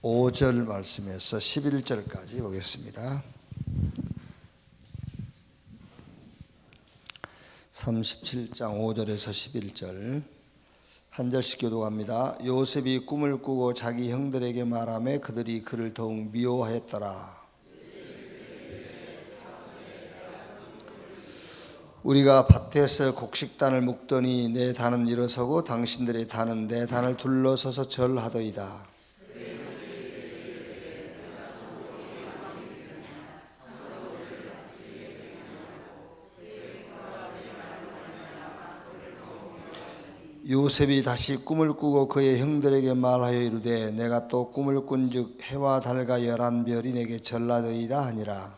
5절 말씀에서 11절까지 보겠습니다. 37장 5절에서 11절 한 절씩 교독합니다. 요셉이 꿈을 꾸고 자기 형들에게 말하며 그들이 그를 더욱 미워하였더라. 우리가 밭에서 곡식단을 묶더니 내 단은 일어서고 당신들의 단은 내 단을 둘러서서 절하더이다. 요셉이 다시 꿈을 꾸고 그의 형들에게 말하여 이르되 내가 또 꿈을 꾼즉 해와 달과 11별이 내게 절하더이다 하니라.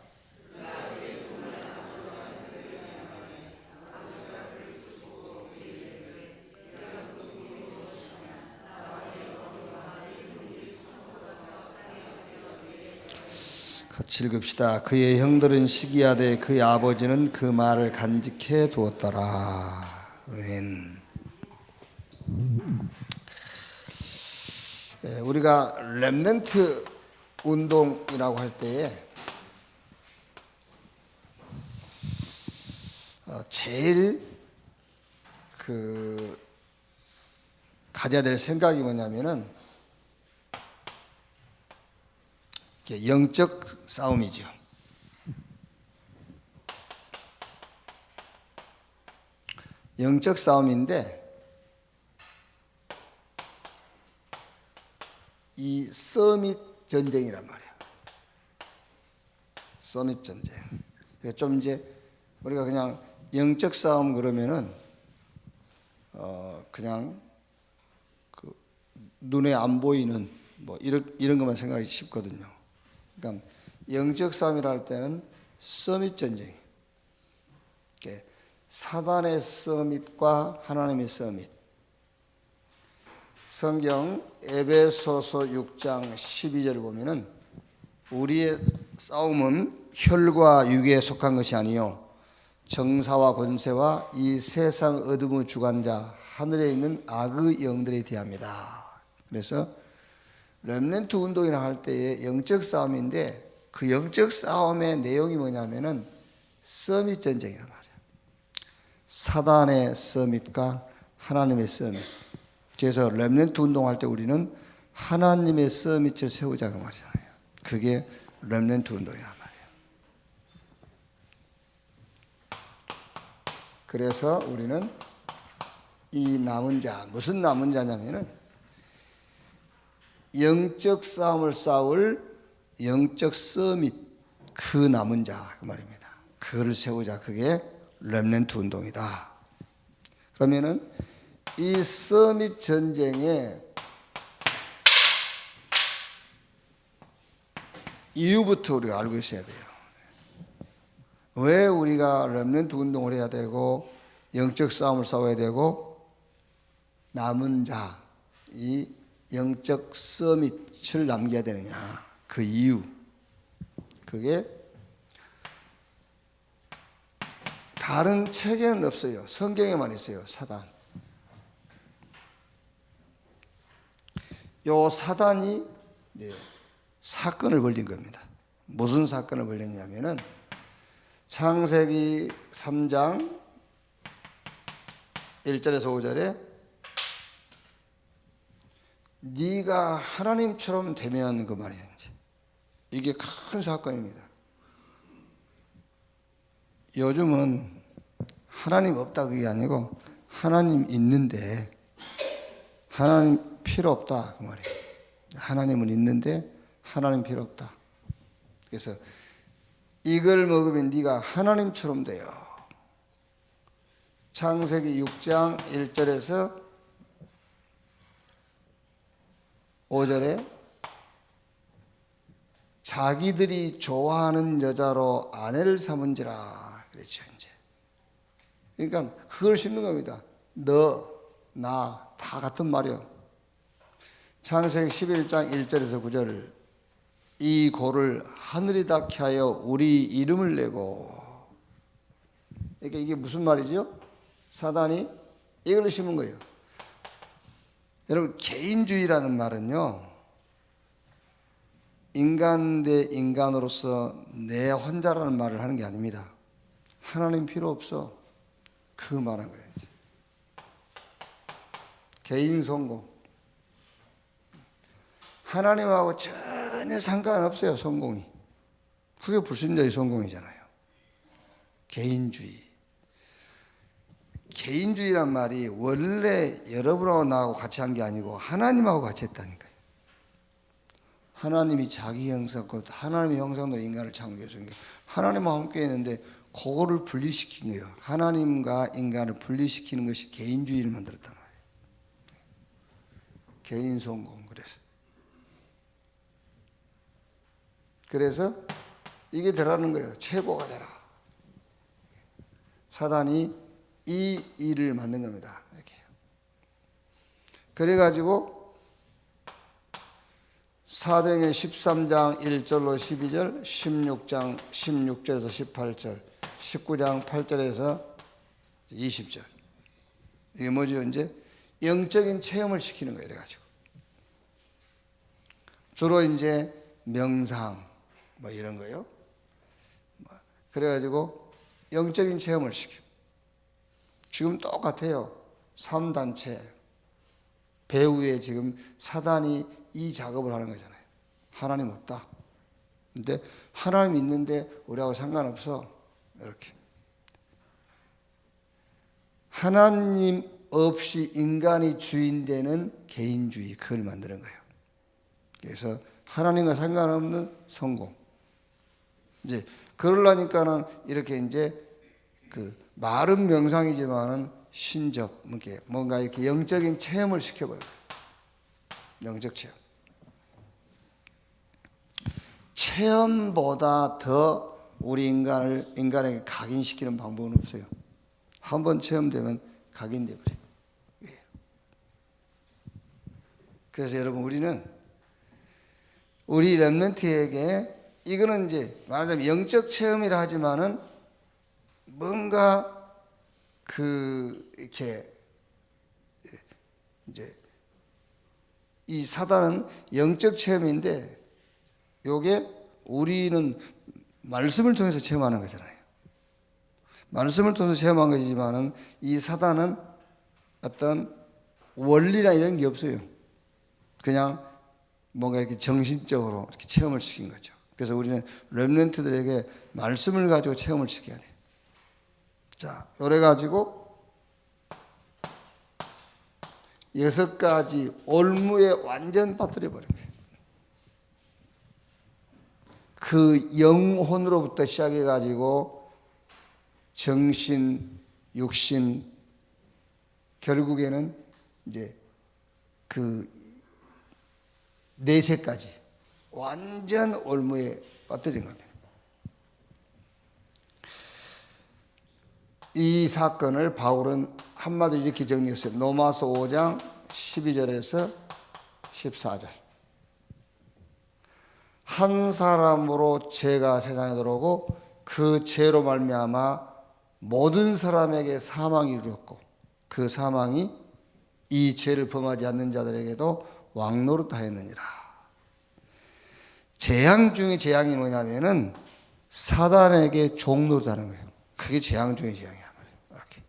같이 읽읍시다. 그의 형들은 시기하되 그의 아버지는 그 말을 간직해 두었더라. 아멘. 우리가 렘넌트 운동이라고 할 때에 제일 가져야 될 생각이 뭐냐면은 영적 싸움이죠. 영적 싸움인데 이 서밋 전쟁이란 말이야. 서밋 전쟁. 좀 이제 우리가 그냥 영적 싸움 그러면은 그냥 그 눈에 안 보이는 뭐 이런 것만 생각하기 쉽거든요. 그러니까 영적 싸움이라 할 때는 서밋 전쟁. 사단의 서밋과 하나님의 서밋. 성경 에베소서 6장 12절 보면은 우리의 싸움은 혈과 육에 속한 것이 아니요 정사와 권세와 이 세상 어둠의 주관자 하늘에 있는 악의 영들에 대합니다. 그래서 렘넌트 운동이라 할 때의 영적 싸움인데 그 영적 싸움의 내용이 뭐냐면은 서밋 전쟁이란 말이야. 사단의 서밋과 하나님의 서밋. 그래서 렘넌트 운동할 때 우리는 하나님의 서밋을 세우자고 말이잖아요. 그게 렘넌트 운동이란 말이에요. 그래서 우리는 이 남은 자, 무슨 남은 자냐면은 영적 싸움을 싸울 영적 서밋, 그 남은 자 그 말입니다. 그거를 세우자. 그게 렘넌트 운동이다. 그러면은 이 서밋 전쟁의 이유부터 우리가 알고 있어야 돼요. 왜 우리가 렘넌트 운동을 해야 되고 영적 싸움을 싸워야 되고 남은 자, 이 영적 서밋을 남겨야 되느냐. 그 이유. 그게 다른 책에는 없어요. 성경에만 있어요. 사단. 요 사단이 사건을 벌린 겁니다. 무슨 사건을 벌렸냐면은 창세기 3장 1절에서 5절에 네가 하나님처럼 되면 그 말이에요. 이게 큰 사건입니다. 요즘은 하나님 없다 그게 아니고 하나님 있는데 하나님 필요 없다 그 말이에요. 하나님은 있는데 하나님 필요 없다. 그래서 이걸 먹으면 네가 하나님처럼 돼요. 창세기 6장 1절에서 5절에 자기들이 좋아하는 여자로 아내를 삼은지라 그랬죠. 이제 그러니까 그걸 심는 겁니다. 너, 나 다 같은 말이요. 창세기 11장 1절에서 9절 이 고를 하늘이 닿게 하여 우리 이름을 내고. 그러니까 이게 무슨 말이죠? 사단이 이걸 심은 거예요. 여러분 개인주의라는 말은요 인간 대 인간으로서 내 혼자라는 말을 하는 게 아닙니다. 하나님 필요 없어. 그 말한 거예요. 개인 성공. 하나님하고 전혀 상관없어요, 성공이. 그게 불신자의 성공이잖아요. 개인주의. 개인주의란 말이 원래 여러분하고 나하고 같이 한 게 아니고 하나님하고 같이 했다니까요. 하나님이 자기 형상, 하나님의 형상으로 인간을 창조했으니까 하나님과 함께 했는데 그거를 분리시킨 거예요. 하나님과 인간을 분리시키는 것이 개인주의를 만들었단 말이에요. 개인 성공. 그래서 이게 되라는 거예요. 최고가 되라. 사단이 이 일을 만든 겁니다. 이렇게. 그래가지고 사도행전 13장 1절로 12절, 16장 16절에서 18절, 19장 8절에서 20절. 이게 뭐죠? 이제 영적인 체험을 시키는 거예요. 이래가지고 주로 이제 명상 뭐 이런 거요. 그래가지고 영적인 체험을 시켜. 지금 똑같아요. 3단체 배후에 지금 사단이 이 작업을 하는 거잖아요. 하나님 없다. 근데 하나님 있는데 우리하고 상관없어. 이렇게. 하나님 없이 인간이 주인 되는 개인주의, 그걸 만드는 거예요. 그래서 하나님과 상관없는 성공. 이제 그러려니까는 이렇게 이제 그 말은 명상이지만은 신적, 뭔가 이렇게 영적인 체험을 시켜버려요. 영적 체험. 체험보다 더 우리 인간에게 각인시키는 방법은 없어요. 한번 체험되면 각인돼 버려요. 그래서 여러분, 우리 렘넌트에게 이거는 이제 말하자면 영적 체험이라 하지만은 뭔가 이렇게 이제 이 사단은 영적 체험인데 요게 우리는 말씀을 통해서 체험하는 거잖아요. 말씀을 통해서 체험한 것이지만은 이 사단은 어떤 원리나 이런 게 없어요. 그냥 뭔가 이렇게 정신적으로 이렇게 체험을 시킨 거죠. 그래서 우리는 렘넌트들에게 말씀을 가지고 체험을 시켜야 돼요. 자, 요래 가지고 6가지 올무에 완전 빠뜨려 버린 거예요. 그 영혼으로부터 시작해 가지고 정신, 육신, 결국에는 이제 그 내세까지 완전 올무에 빠뜨린 겁니다. 이 사건을 바울은 한마디로 이렇게 정리했어요. 로마서 5장 12절에서 14절. 한 사람으로 죄가 세상에 들어오고 그 죄로 말미암아 모든 사람에게 사망이 이르렀고 그 사망이 이 죄를 범하지 않는 자들에게도 왕노릇하였느니라. 재앙 중에 재앙이 뭐냐면은 사단에게 종노릇하는 거예요. 그게 재앙 중에 재앙이란 말이에요. 이렇게.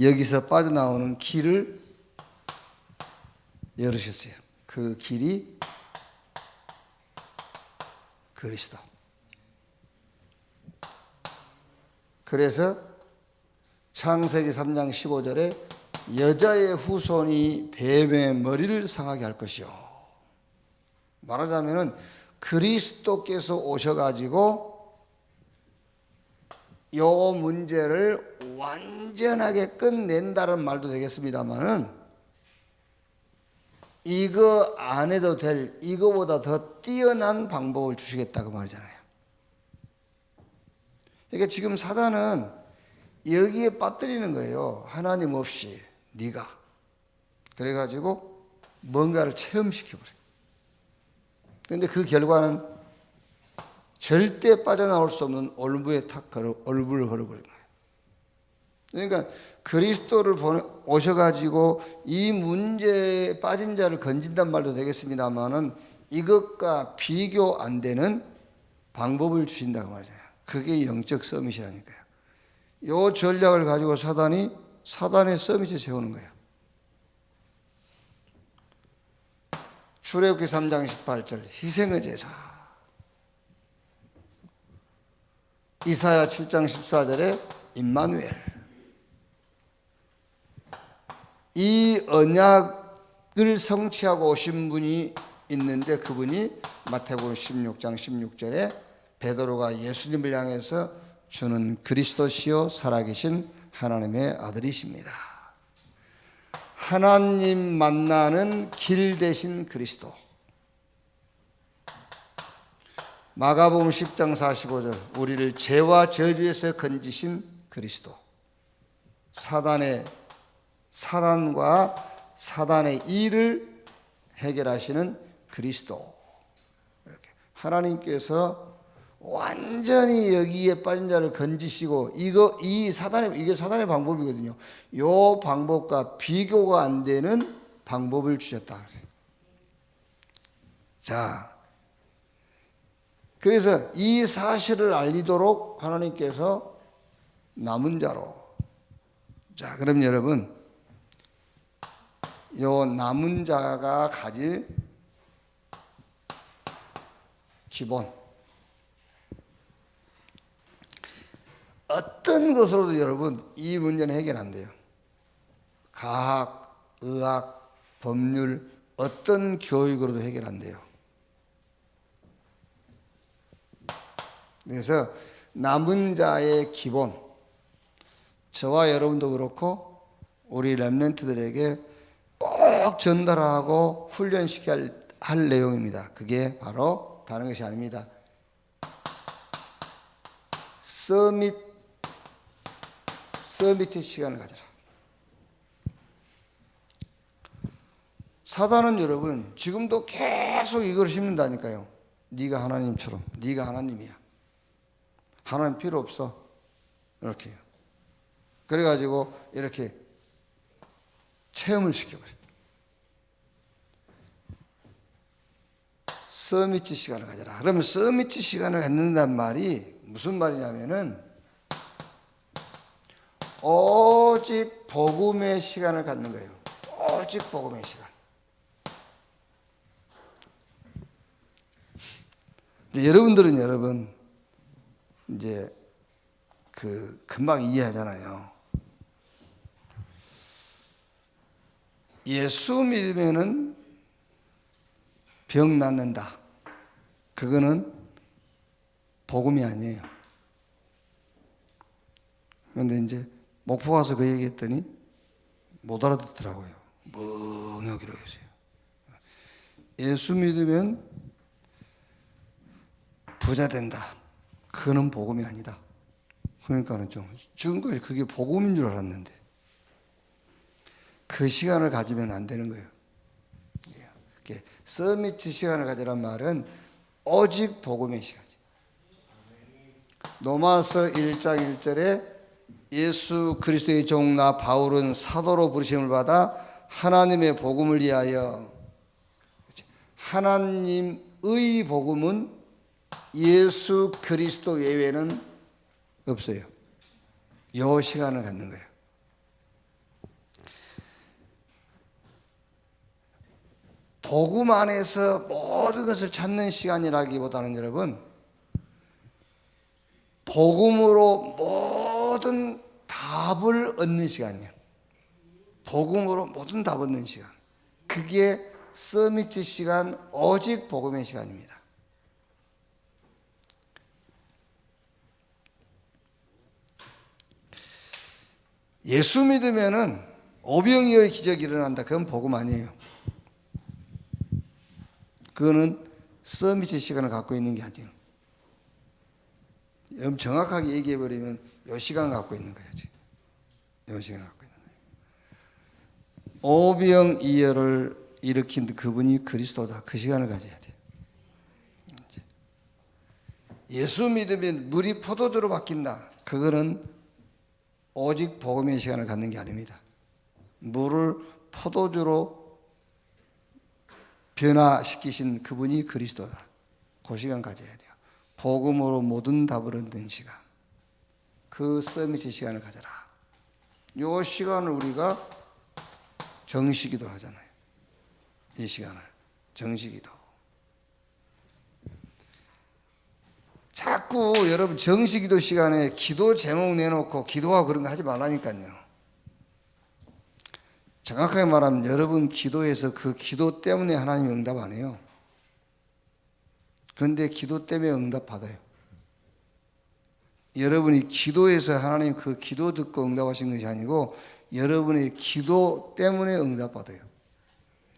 여기서 빠져나오는 길을 열으셨어요. 그 길이 그리스도. 그래서 창세기 3장 15절에 여자의 후손이 뱀의 머리를 상하게 할 것이요. 말하자면은 그리스도께서 오셔가지고 요 문제를 완전하게 끝낸다는 말도 되겠습니다만은 이거 안 해도 될, 이거보다 더 뛰어난 방법을 주시겠다고 말이잖아요. 그러니까 지금 사단은 여기에 빠뜨리는 거예요. 하나님 없이 네가. 그래가지고 뭔가를 체험시켜버려요. 그런데 그 결과는 절대 빠져나올 수 없는 올무에 얼굴을 걸어버린 거예요. 그러니까 그리스도를 오셔가지고 이 문제에 빠진 자를 건진단 말도 되겠습니다만은 이것과 비교 안 되는 방법을 주신다고 말이잖아요. 그게 영적 서밋이라니까요. 이 전략을 가지고 사단이 사단의 서밋을 세우는 거예요. 출애굽기 3장 18절 희생의 제사, 이사야 7장 14절에 임마누엘, 이 언약을 성취하고 오신 분이 있는데 그분이 마태복음 16장 16절에 베드로가 예수님을 향해서 주는 그리스도시요 살아계신 하나님의 아들이십니다. 하나님 만나는 길 되신 그리스도. 마가복음 10장 45절 우리를 죄와 저주에서 건지신 그리스도. 사단과 사단의 일을 해결하시는 그리스도. 이렇게 하나님께서 완전히 여기에 빠진 자를 건지시고 이게 사단의 방법이거든요. 이 방법과 비교가 안 되는 방법을 주셨다. 자, 그래서 이 사실을 알리도록 하나님께서 남은 자로. 자, 그럼 여러분, 요 남은 자가 가질 기본, 어떤 것으로도 여러분 이 문제는 해결 안 돼요. 과학, 의학, 법률, 어떤 교육으로도 해결 안 돼요. 그래서 남은 자의 기본, 저와 여러분도 그렇고 우리 렘넌트들에게 꼭 전달하고 훈련시켜야 할 내용입니다. 그게 바로 다른 것이 아닙니다. 서밋 시간을 가져라. 사단은 여러분 지금도 계속 이걸 심는다니까요. 네가 하나님처럼, 네가 하나님이야. 하나님 필요 없어. 이렇게 해요. 그래가지고 이렇게 체험을 시켜버려요. 서밋 시간을 가져라. 그러면 서밋 시간을 갖는단 말이 무슨 말이냐면은 오직 복음의 시간을 갖는 거예요. 오직 복음의 시간. 근데 여러분 이제 금방 이해하잖아요. 예수 믿으면은 병 낫는다. 그거는 복음이 아니에요. 그런데 이제 목포 가서 그 얘기했더니 못 알아듣더라고요. 멍하기로 했어요. 예수 믿으면 부자 된다. 그거는 복음이 아니다. 그러니까는 지금까지 그게 복음인 줄 알았는데 그 시간을 가지면 안 되는 거예요. 서밋 시간을 가지란 말은 오직 복음의 시간이지. 로마서 1장 1절에 예수 그리스도의 종 나 바울은 사도로 부르심을 받아 하나님의 복음을 위하여. 하나님의 복음은 예수 그리스도 외에는 없어요. 이 시간을 갖는 거예요. 복음 안에서 모든 것을 찾는 시간이라기보다는 여러분, 복음으로 모든 답을 얻는 시간이에요. 복음으로 모든 답을 얻는 시간. 그게 서밋 시간, 오직 복음의 시간입니다. 예수 믿으면은 오병이어의 기적이 일어난다. 그건 복음 아니에요. 그거는 서밋 시간을 갖고 있는 게 아니에요. 여러분 정확하게 얘기해 버리면 요 시간 갖고 있는 거예요. 지금. 요 시간 갖고 있는 거예요. 오병이어를 일으킨 그분이 그리스도다. 그 시간을 가져야 돼요. 예수 믿으면 물이 포도주로 바뀐다. 그거는 오직 복음의 시간을 갖는 게 아닙니다. 물을 포도주로 변화시키신 그분이 그리스도다. 그 시간 가져야 돼요. 복음으로 모든 답을 얻는 시간. 그 서밋 시간을 가져라. 이 시간을 우리가 정시기도를 하잖아요. 이 시간을 정시기도. 자꾸 여러분 정시기도 시간에 기도 제목 내놓고 기도하고 그런 거 하지 말라니까요. 정확하게 말하면 여러분 기도해서 그 기도 때문에 하나님이 응답 안 해요. 그런데 기도 때문에 응답 받아요. 여러분이 기도해서 하나님 그 기도 듣고 응답하신 것이 아니고 여러분의 기도 때문에 응답 받아요.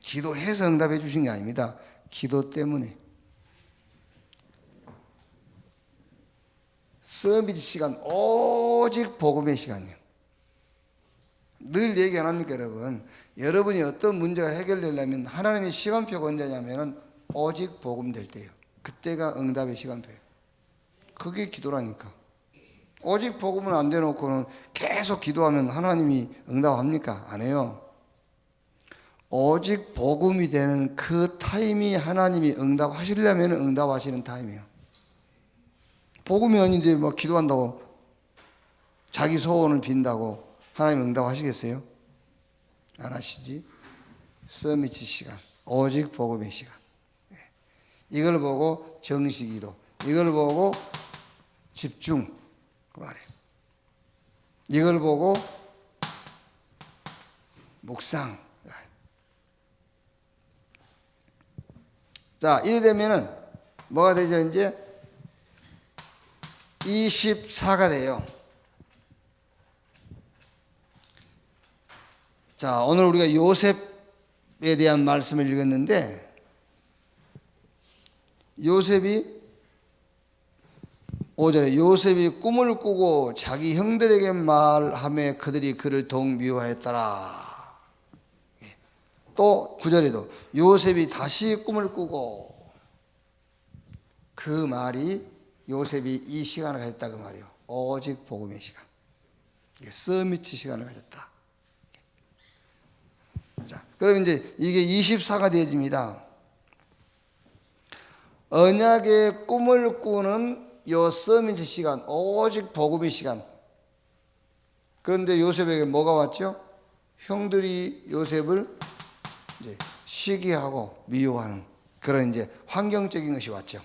기도해서 응답해 주신 게 아닙니다. 기도 때문에. 서밋 시간 오직 복음의 시간이에요. 늘 얘기 안 합니까 여러분? 여러분이 어떤 문제가 해결되려면 하나님의 시간표가 언제냐면 오직 복음 될 때예요. 그때가 응답의 시간표예요. 그게 기도라니까. 오직 복음은 안 대놓고는 계속 기도하면 하나님이 응답합니까? 안 해요. 오직 복음이 되는 그 타임이 하나님이 응답하시려면 응답하시는 타임이에요. 복음이 아닌데 막 기도한다고 자기 소원을 빈다고 하나님 응답하시겠어요? 안 하시지? 서밋 시간, 오직 복음의 시간. 이걸 보고 정시기도, 이걸 보고 집중, 그 말이에요. 이걸 보고 묵상. 자, 이래 되면은 뭐가 되죠? 이제 24가 돼요. 자, 오늘 우리가 요셉에 대한 말씀을 읽었는데 요셉이 5절에 요셉이 꿈을 꾸고 자기 형들에게 말하며 그들이 그를 더욱 미워했더라. 또 9절에도 요셉이 다시 꿈을 꾸고 그 말이 요셉이 이 시간을 가졌다 그 말이에요. 오직 복음의 시간. 서밋 시간을 가졌다. 자, 그럼 이제 이게 24가 되어집니다. 언약의 꿈을 꾸는 요 서밋 시간, 오직 복음의 시간. 그런데 요셉에게 뭐가 왔죠? 형들이 요셉을 이제 시기하고 미워하는 그런 이제 환경적인 것이 왔죠.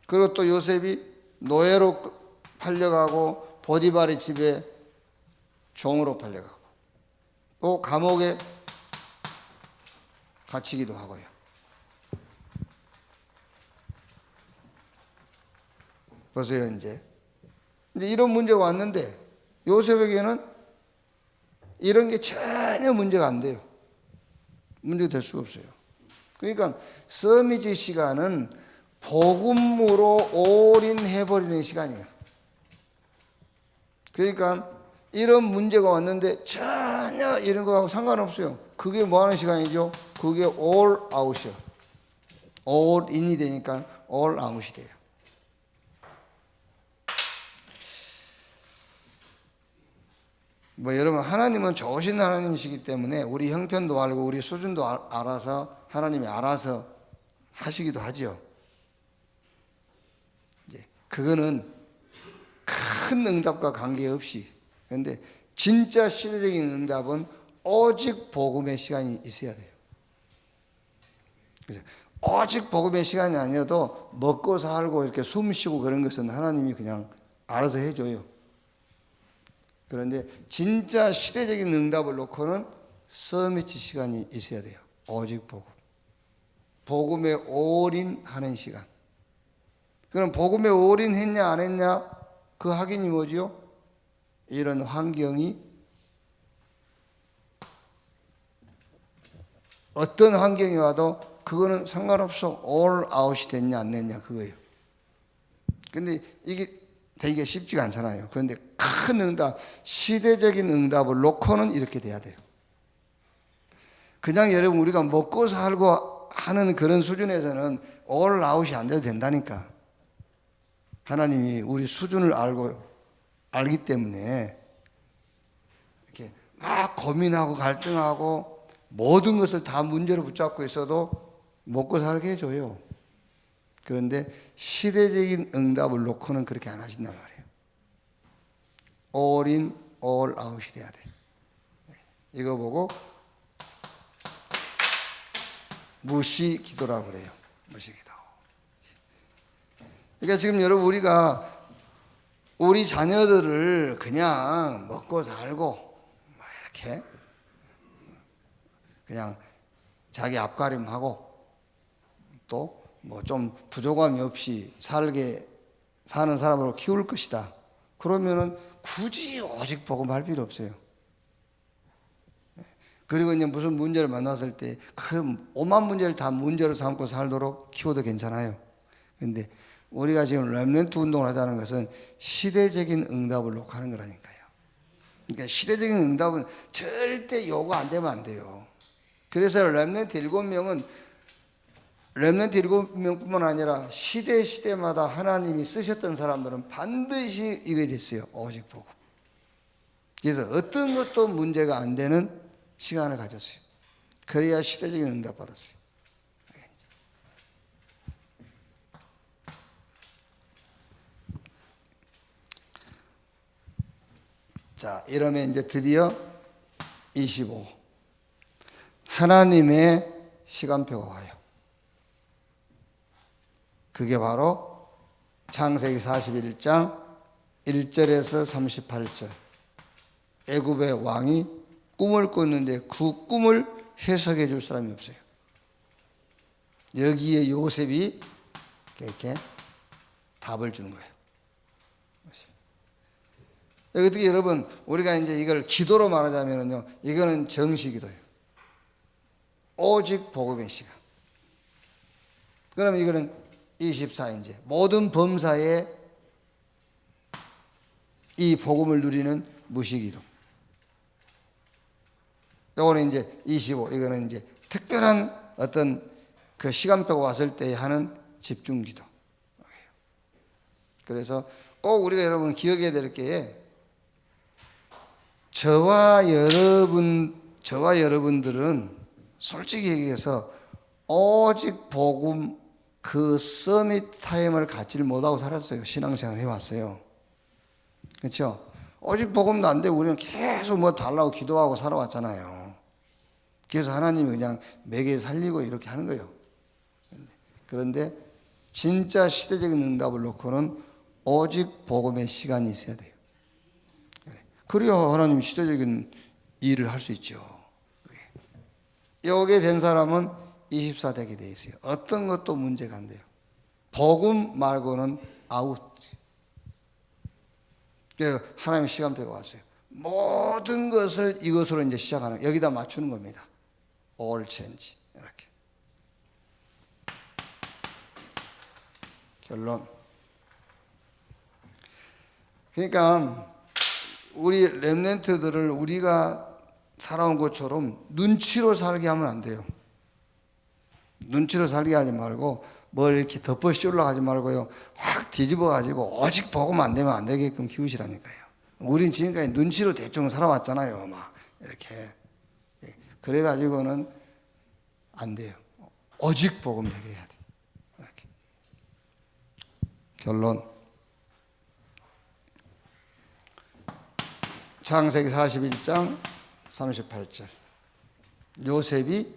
그리고 또 요셉이 노예로 팔려가고 보디발의 집에 종으로 팔려가고 또 감옥에 갇히기도 하고요. 보세요, 이제 이런 문제가 왔는데 요셉에게는 이런 게 전혀 문제가 안 돼요. 문제가 될 수가 없어요. 그러니까 서밋 시간은 복음으로 올인해버리는 시간이에요. 그러니까 이런 문제가 왔는데 전혀 이런 거하고 상관없어요. 그게 뭐 하는 시간이죠? 그게 all out이요. all in이 되니까 all out이 돼요. 뭐 여러분 하나님은 좋으신 하나님이시기 때문에 우리 형편도 알고 우리 수준도 알아서 하나님이 알아서 하시기도 하죠. 그거는 큰 응답과 관계없이. 그런데 진짜 시대적인 응답은 오직 복음의 시간이 있어야 돼요. 오직 복음의 시간이 아니어도 먹고 살고 이렇게 숨 쉬고 그런 것은 하나님이 그냥 알아서 해줘요. 그런데 진짜 시대적인 응답을 놓고는 서밋 시간이 있어야 돼요. 오직 복음. 복음에 올인하는 시간. 그럼 복음에 올인했냐 안 했냐 그 확인이 뭐지요? 이런 환경이 어떤 환경이 와도 그거는 상관없어. all out이 됐냐 안 됐냐 그거예요. 근데 이게 되기가 쉽지가 않잖아요. 그런데 큰 응답, 시대적인 응답을 놓고는 이렇게 돼야 돼요. 그냥 여러분 우리가 먹고 살고 하는 그런 수준에서는 all out이 안 돼도 된다니까. 하나님이 우리 수준을 알고 알기 때문에 이렇게 막 고민하고 갈등하고 모든 것을 다 문제로 붙잡고 있어도 먹고 살게 해줘요. 그런데 시대적인 응답을 놓고는 그렇게 안 하신단 말이에요. all in, all out이 돼야 돼. 이거 보고 무시 기도라고 그래요. 무시 기도. 그러니까 지금 여러분 우리가 우리 자녀들을 그냥 먹고 살고 뭐 이렇게 그냥 자기 앞가림하고 또 뭐 좀 부족함이 없이 살게 사는 사람으로 키울 것이다. 그러면은 굳이 오직 복음할 필요 없어요. 그리고 이제 무슨 문제를 만났을 때 그 오만 문제를 다 문제로 삼고 살도록 키워도 괜찮아요. 그런데 우리가 지금 렘넌트 운동을 하자는 것은 시대적인 응답을 놓고 하는 거라니까요. 그러니까 시대적인 응답은 절대 요구 안 되면 안 돼요. 그래서 렘넌트 7명은 렘넌트 7명뿐만 아니라 시대마다 하나님이 쓰셨던 사람들은 반드시 이게 됐어요. 오직 복음. 그래서 어떤 것도 문제가 안 되는 시간을 가졌어요. 그래야 시대적인 응답 받았어요. 자, 이러면 이제 드디어 25. 하나님의 시간표가 와요. 그게 바로 창세기 41장 1절에서 38절. 애굽의 왕이 꿈을 꿨는데 그 꿈을 해석해 줄 사람이 없어요. 여기에 요셉이 이렇게 답을 주는 거예요. 어떻게 여러분 우리가 이제 이걸 기도로 말하자면요, 이거는 정시기도예요. 오직 복음의 시간. 그러면 이거는 24인제 모든 범사에 이 복음을 누리는 무시기도. 요거는 이제 25. 이거는 이제 특별한 어떤 그 시간표가 왔을 때 하는 집중기도. 그래서 꼭 우리가 여러분 기억해야 될 게 저와 여러분들은 솔직히 얘기해서 오직 복음 그 서밋 타임을 갖지를 못하고 살았어요. 신앙생활 해왔어요. 그렇죠? 오직 복음도 안 되고 우리는 계속 뭐 달라고 기도하고 살아왔잖아요. 그래서 하나님이 그냥 매개 살리고 이렇게 하는 거예요. 그런데 진짜 시대적인 응답을 놓고는 오직 복음의 시간이 있어야 돼요. 그래야 하나님 시대적인 일을 할 수 있죠. 여기에 된 사람은 24 되게 돼 있어요. 어떤 것도 문제가 안 돼요. 복음 말고는 아웃. 그래서 하나님의 시간표가 왔어요. 모든 것을 이것으로 이제 시작하는, 여기다 맞추는 겁니다. All change. 이렇게. 결론. 그러니까 우리 렘넌트들을 우리가 살아온 것처럼 눈치로 살게 하면 안 돼요. 눈치로 살게 하지 말고 뭘 이렇게 덮어 씌우려고 하지 말고요. 확 뒤집어 가지고 오직 복음 안 되면 안 되게끔 키우시라니까요. 우린 지금까지 눈치로 대충 살아왔잖아요. 막 이렇게. 그래 가지고는 안 돼요. 오직 복음 되게 해야 돼요. 이렇게. 결론. 창세기 41장 38절. 요셉이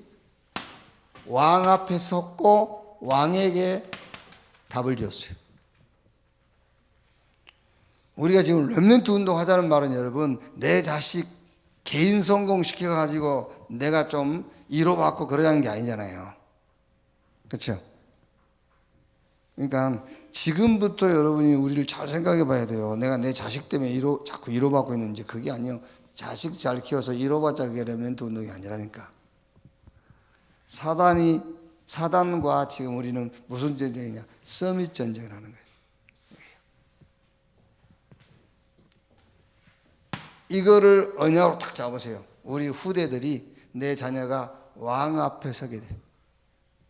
왕 앞에 섰고 왕에게 답을 줬어요. 우리가 지금 렘넌트 운동 하자는 말은 여러분, 내 자식 개인 성공시켜 가지고 내가 좀 위로받고 그러자는 게 아니잖아요. 그렇죠? 그러니까 지금부터 여러분이 우리를 잘 생각해 봐야 돼요. 내가 내 자식 때문에 자꾸 위로받고 있는지. 그게 아니에요. 자식 잘 키워서 위로받자, 그게 렘넌트 운동이 아니라니까. 사단과 지금 우리는 무슨 전쟁이냐? 서밋 전쟁을 하는 거예요. 이거를 언약으로 딱 잡으세요. 우리 후대들이 내 자녀가 왕 앞에 서게 돼.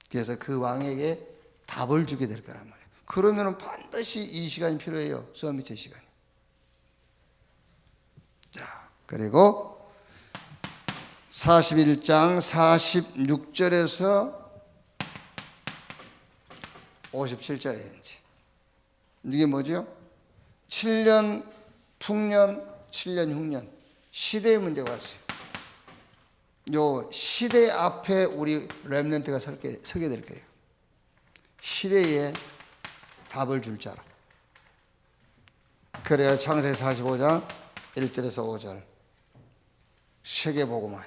그래서 그 왕에게 답을 주게 될 거란 말이에요. 그러면 반드시 이 시간이 필요해요. 서밋의 시간이. 자, 그리고 41장 46절에서 57절에 이게 뭐죠? 7년 풍년, 7년 흉년, 시대의 문제가 왔어요. 요 시대 앞에 우리 렘넌트가 서게 될 거예요. 시대에 답을 줄 자로. 그래야 창세기 45장 1절에서 5절 세계복음화.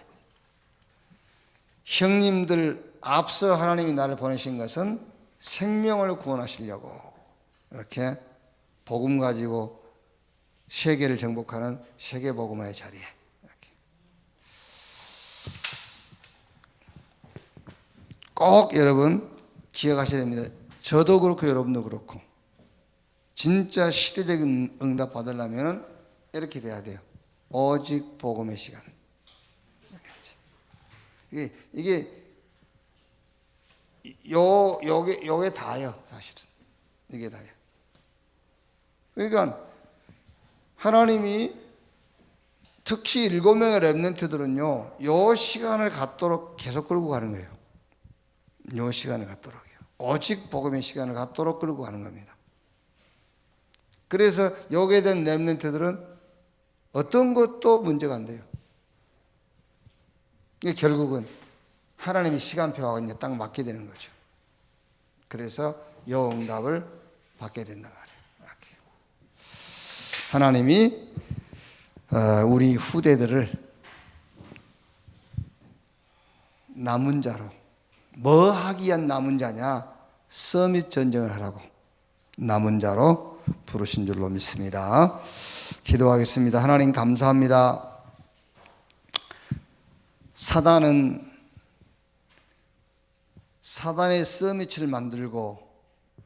형님들, 앞서 하나님이 나를 보내신 것은 생명을 구원하시려고 이렇게 복음 가지고 세계를 정복하는 세계복음화의 자리에 이렇게. 꼭 여러분 기억하셔야 됩니다. 저도 그렇고 여러분도 그렇고 진짜 시대적인 응답 받으려면 이렇게 돼야 돼요. 오직 복음의 시간. 요게 다예요, 사실은. 이게 다예요. 그러니까 하나님이 특히 7명의 렘넌트들은요, 요 시간을 갖도록 계속 끌고 가는 거예요. 요 시간을 갖도록요. 오직 복음의 시간을 갖도록 끌고 가는 겁니다. 그래서 여기에 대한 렘넌트들은 어떤 것도 문제가 안 돼요. 이게 결국은 하나님이 시간표하고 이제 딱 맞게 되는 거죠. 그래서 요 응답을 받게 된단 말이에요. 이렇게. 하나님이 우리 후대들을 남은 자로, 뭐 하기 위한 남은 자냐? 서밋 전쟁을 하라고 남은 자로 부르신 줄로 믿습니다. 기도하겠습니다. 하나님 감사합니다. 사단의 서밋을 만들고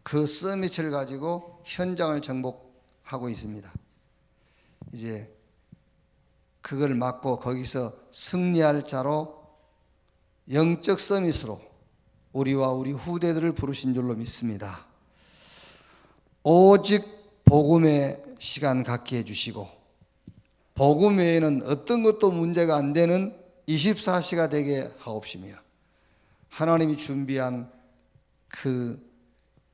그 서밋을 가지고 현장을 정복하고 있습니다. 이제 그걸 막고 거기서 승리할 자로 영적 서밋으로 우리와 우리 후대들을 부르신 줄로 믿습니다. 오직 복음의 시간 갖게 해주시고 복음 외에는 어떤 것도 문제가 안 되는 24시가 되게 하옵시며 하나님이 준비한 그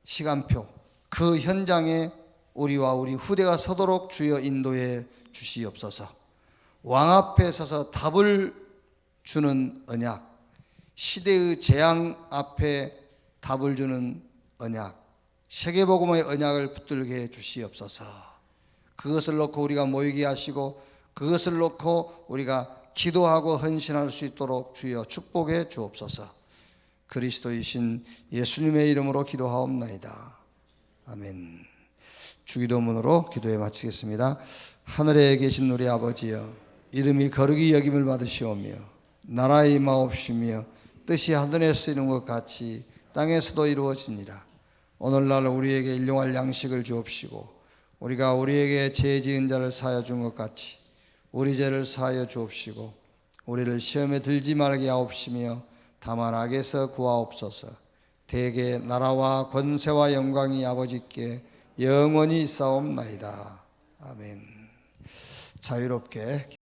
시간표, 그 현장에 우리와 우리 후대가 서도록 주여 인도해 주시옵소서. 왕 앞에 서서 답을 주는 언약, 시대의 재앙 앞에 답을 주는 언약, 세계복음의 언약을 붙들게 해 주시옵소서. 그것을 놓고 우리가 모이게 하시고 그것을 놓고 우리가 기도하고 헌신할 수 있도록 주여 축복해 주옵소서. 그리스도이신 예수님의 이름으로 기도하옵나이다. 아멘. 주기도문으로 기도에 마치겠습니다. 하늘에 계신 우리 아버지여, 이름이 거룩히 여김을 받으시오며 나라의 임하옵시며 뜻이 하늘에서 이룬 것 같이 땅에서도 이루어지니라. 오늘날 우리에게 일용할 양식을 주옵시고 우리가 우리에게 죄 지은 자를 사하여 준 것 같이 우리 죄를 사하여 주옵시고 우리를 시험에 들지 말게 하옵시며 다만 악에서 구하옵소서. 대개 나라와 권세와 영광이 아버지께 영원히 있사옵나이다. 아멘. 자유롭게